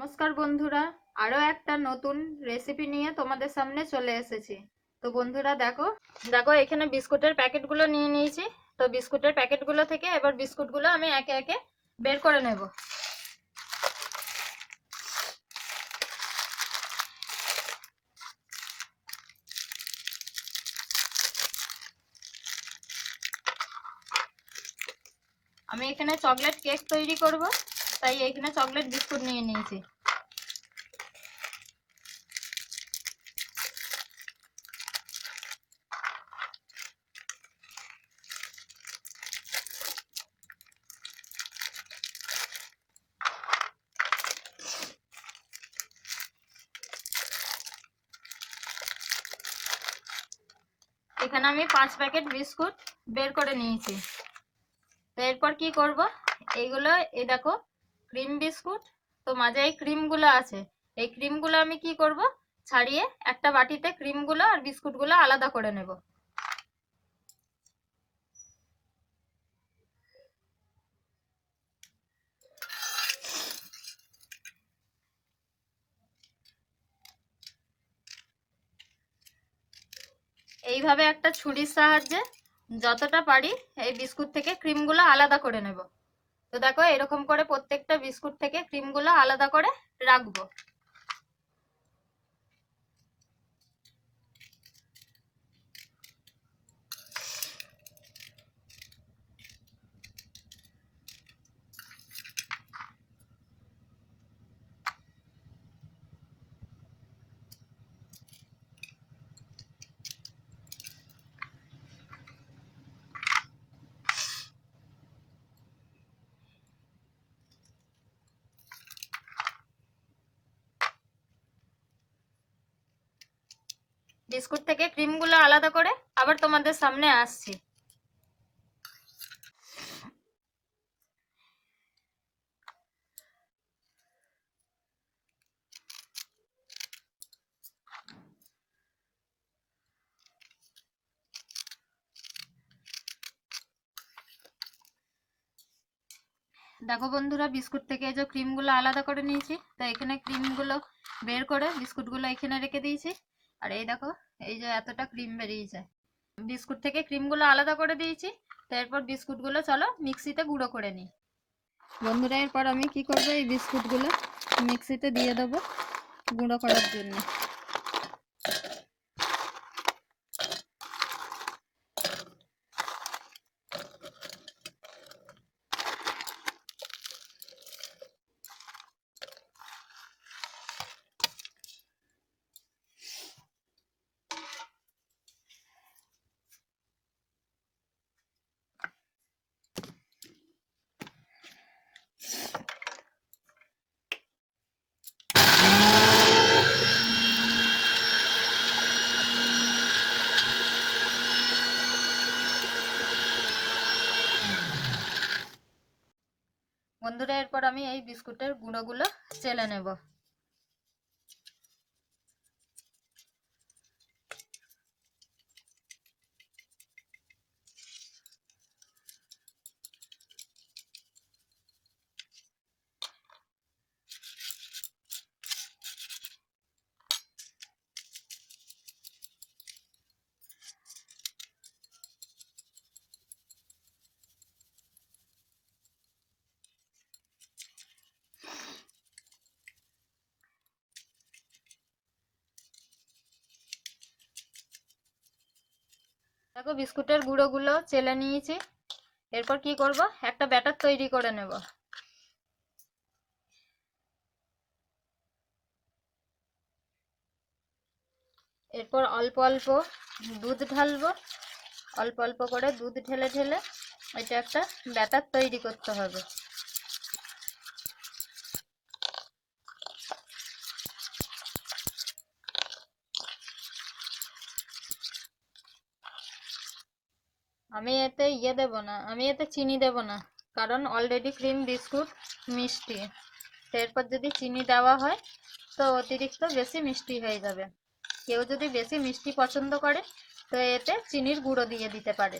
নমস্কার বন্ধুরা, আরো একটা নতুন রেসিপি নিয়ে তোমাদের সামনে চলে এসেছি। তো বন্ধুরা দেখো দেখো এখানে বিস্কুটের প্যাকেটগুলো নিয়ে নিয়েছি। তো বিস্কুটের প্যাকেটগুলো থেকে এবার বিস্কুটগুলো আমি একে একে বের করে নেব। আমি এখানে চকলেট কেক তৈরি করব, তাই এখানে চকলেট বিস্কুট নিয়ে নিয়েছি। এখানে আমি 5 প্যাকেট বিস্কুট বের করে নিয়েছি। তো এরপর কি করব, এইগুলো এই দেখো ক্রিম বিস্কুট। তো মাঝে এই ক্রিমগুলো আছে, এই ক্রিমগুলো আমি কি করব, ছাড়িয়ে একটা বাটিতে ক্রিমগুলো আর বিস্কুটগুলো আলাদা করে নেব। এইভাবে একটা ছুরির সাহায্যে যতটা পারি এই বিস্কুট থেকে ক্রিমগুলো আলাদা করে নেব। তো দেখো এরকম করে প্রত্যেকটা বিস্কুট থেকে ক্রিমগুলো আলাদা করে রাখবো। বিস্কুট থেকে ক্রিমগুলো আলাদা করে আবার তোমাদের সামনে আসছি। দেখো বন্ধুরা, বিস্কুট থেকে এই যে ক্রিমগুলো আলাদা করে নিয়েছি। তো এখানে ক্রিমগুলো বের করে বিস্কুটগুলো এখানে রেখে দিয়েছি। আর এই দেখো এই যে এতটা ক্রিম বেরিয়েছে। বিস্কুট থেকে ক্রিমগুলো আলাদা করে দিয়েছি। তো এরপর বিস্কুটগুলো চলো মিক্সিতে গুঁড়ো করে নিই। বন্ধুরা এরপর আমি কি করবো, এই বিস্কুটগুলো মিক্সিতে দিয়ে দেবো গুঁড়ো করার জন্য। বন্ধুরা এরপর আমি এই বিস্কুটের গুঁড়োগুলো চেলে নেব। দেখো বিস্কুটের গুঁড়োগুলো চেলে নিয়েছি। এরপর কি করব, একটা ব্যাটার তৈরি করে নেব। এরপর অল্প অল্প দুধ ঢালবো। অল্প অল্প করে দুধ ঢেলে ঢেলে এটা একটা ব্যাটার তৈরি করতে হবে। আমি এতে দেব না, আমি এতে চিনি দেব না, কারণ অলরেডি ক্রিম বিস্কুট মিষ্টি। তো এরপর যদি চিনি দেওয়া হয় তো অতিরিক্ত বেশি মিষ্টি হয়ে যাবে। কেউ যদি বেশি মিষ্টি পছন্দ করে তো এতে চিনির গুঁড়ো দিয়ে দিতে পারে।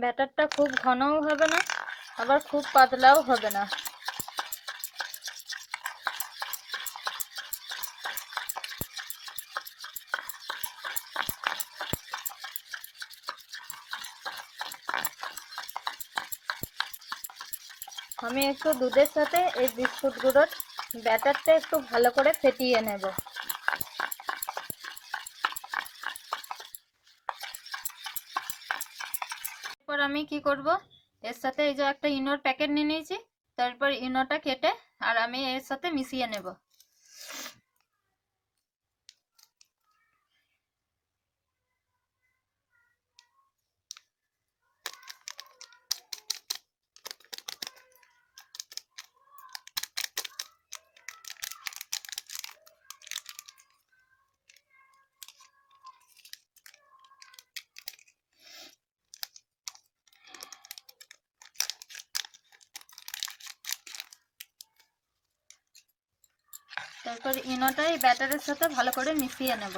ব্যাটারটা খুব ঘনও হবে না, আবার খুব পাতলাও হবে না। আমি একটু দুধের সাথে এই বিস্কুট গুঁড়োর ব্যাটারটা একটু ভালো করে ফেটিয়ে নেব। এরপর আমি কি করব, এর সাথে এই যে একটা ইনোর প্যাকেট নিয়ে নিয়েছি, তারপর ইনোটা কেটে আর আমি এর সাথে মিশিয়ে নেব। তারপর ইনোটা এই ব্যাটারের সাথে ভালো করে মিশিয়ে নেব।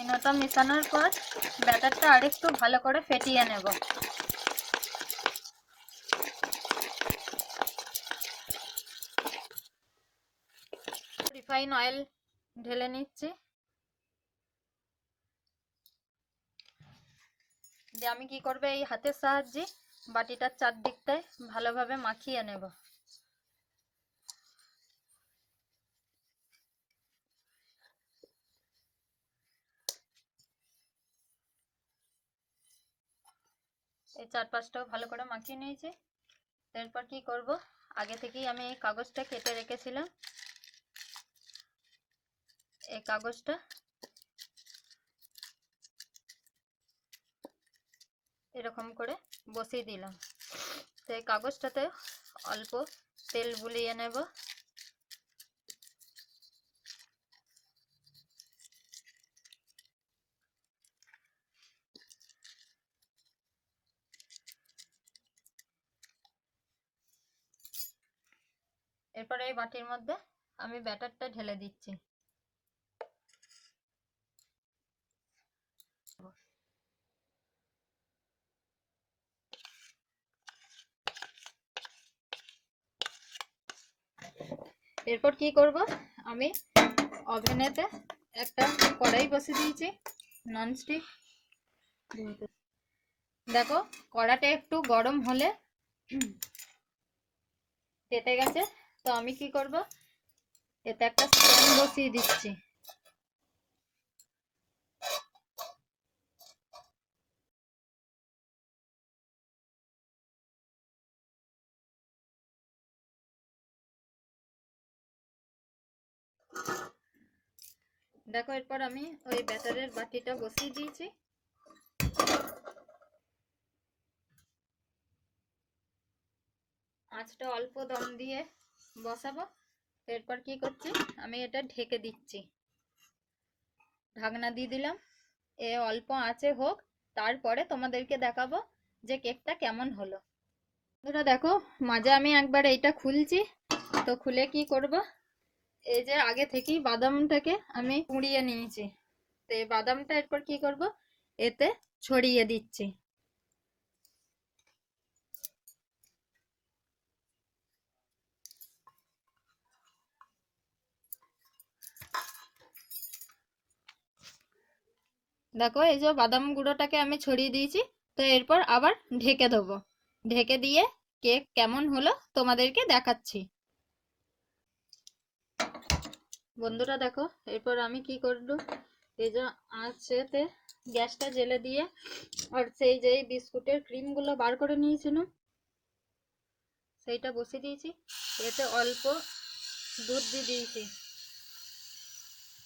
ইনোটা মেশানোর পর ব্যাটারটা আরেকটু ভালো করে ফেটিয়ে নেব। রিফাইন অয়েল ঢেলে নিচ্ছি, যে আমি কি করব, এই হাতের সাহায্যে বাটিটার চারদিকটায় ভালোভাবে মাখিয়ে নেব। এই চারপাশটাও ভালো করে মাখিয়ে নিয়েছি। এরপর কি করব, আগে থেকেই আমি এই কাগজটা কেটে রেখেছিলাম, এই কাগজটা এরকম করে বসিয়ে দিলাম। তো এই কাগজটাতে অল্প তেল বুলিয়ে নেব। এরপর এই বাটির মধ্যে আমি ব্যাটারটা ঢেলে দিচ্ছি। এরপর কি করব, আমি ওভেনেতে একটা কড়াই বসিয়ে দিয়েছি ননস্টিক। দেখো কড়াটা একটু গরম হলে তেতে গেছে, তো আমি কি করব, এতে একটা স্ট্যান্ড বসিয়ে দিচ্ছি। দেখো এরপর আমি ওই ব্যাটারের বাটিটা বসিয়ে দিয়েছি। আঁচটা অল্প দম দিয়ে বসাবো। এরপর কি করছি, আমি এটা ঢেকে দিচ্ছি, ঢাকনা দিয়ে দিলাম। এ অল্প আঁচে হোক, তারপরে তোমাদেরকে দেখাবো যে কেকটা কেমন হলো। বন্ধুরা দেখো, মাঝে আমি একবার এইটা খুলছি, তো খুলে কি করব, এই যে আগে থেকেই বাদামটাকে আমি কুড়িয়ে নিয়েছি, তো এই বাদামটা এরপর কি করব, এতে ছড়িয়ে দিচ্ছি। দেখো এই যে বাদাম গুঁড়োটাকে আমি ছড়িয়ে দিয়েছি, তো এরপর আবার ঢেকে দেবো। ঢেকে দিয়ে কেক কেমন হলো তোমাদেরকে দেখাচ্ছি। বন্ধুরা দেখো, এরপর আমি কি করব, এই যে আঁচেতে গ্যাসটা জ্বেলে দিয়ে আর সেই যে বিস্কুটের ক্রিমগুলো বার করে নিয়েছিলাম সেইটা বসিয়ে দিয়েছি। এতে অল্প দুধ দিয়ে দিয়েছি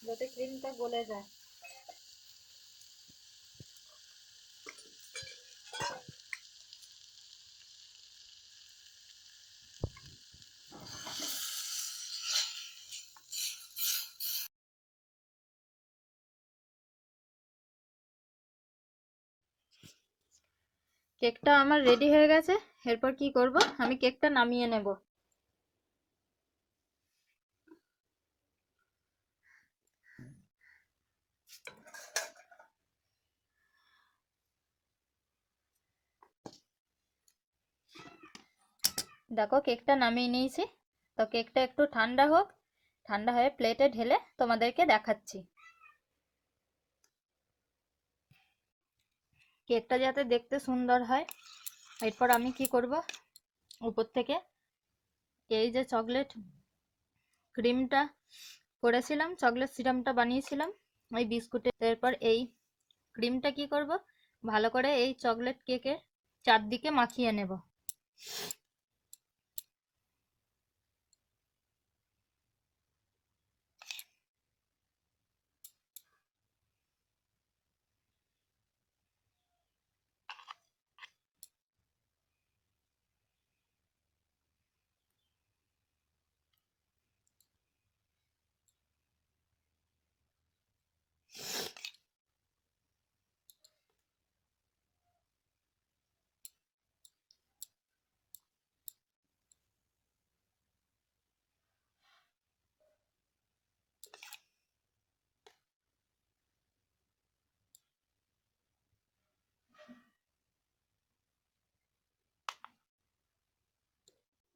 যাতে ক্রিমটা গলে যায়। কেকটা আমার রেডি হয়ে গেছে। এরপর কি করব, আমি কেকটা নামিয়ে নেব। দেখো কেকটা নামিয়ে নিয়েছি। তো কেকটা একটু ঠান্ডা হোক, ঠান্ডা হয়ে প্লেটে ঢেলে তোমাদেরকে দেখাচ্ছি। কেকটা যাতে দেখতে সুন্দর হয়, এরপর আমি কি করব, উপর থেকে এই যে চকলেট ক্রিমটা করেছিলাম, চকলেট সিরামটা বানিয়েছিলাম ওই বিস্কুটের, এরপর এই ক্রিমটা কি করব, ভালো করে এই চকলেট কেকের চারদিকে মাখিয়ে নেব।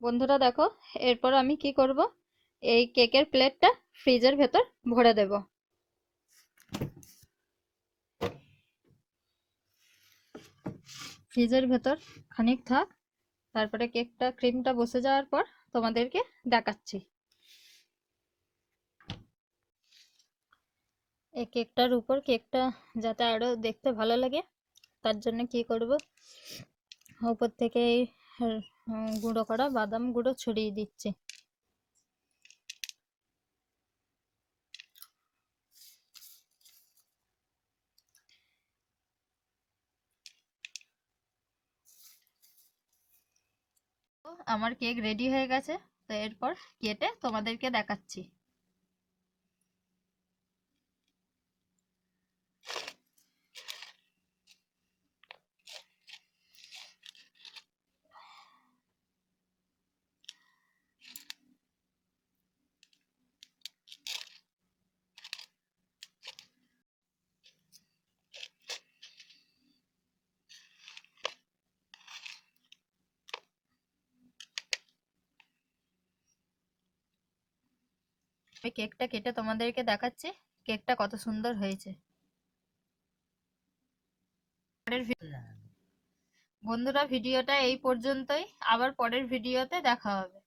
বন্ধুরা দেখো, এরপর আমি কি করব, এই কেকের প্লেটটা ফ্রিজের ভেতর ভরে দেব। ফ্রিজের ভেতর খানিক থাক, তারপরে কেকটা ক্রিমটা বসে যাওয়ার পর তোমাদেরকে দেখাচ্ছি। এই কেকটার উপর কেকটা যাতে আরো দেখতে ভালো লাগে, তার জন্য কি করব, উপর থেকে এই গুঁড়ো করা বাদাম গুঁড়ো ছড়িয়ে দিচ্ছি। আমার কেক রেডি হয়ে গেছে। তো এরপর কেটে তোমাদেরকে দেখাচ্ছি। আমি কেকটা কেটে তোমাদেরকে দেখাচ্ছি কেকটা কত সুন্দর হয়েছে। বন্ধুরা ভিডিওটা এই পর্যন্তই, আবার পরের ভিডিওতে দেখা হবে।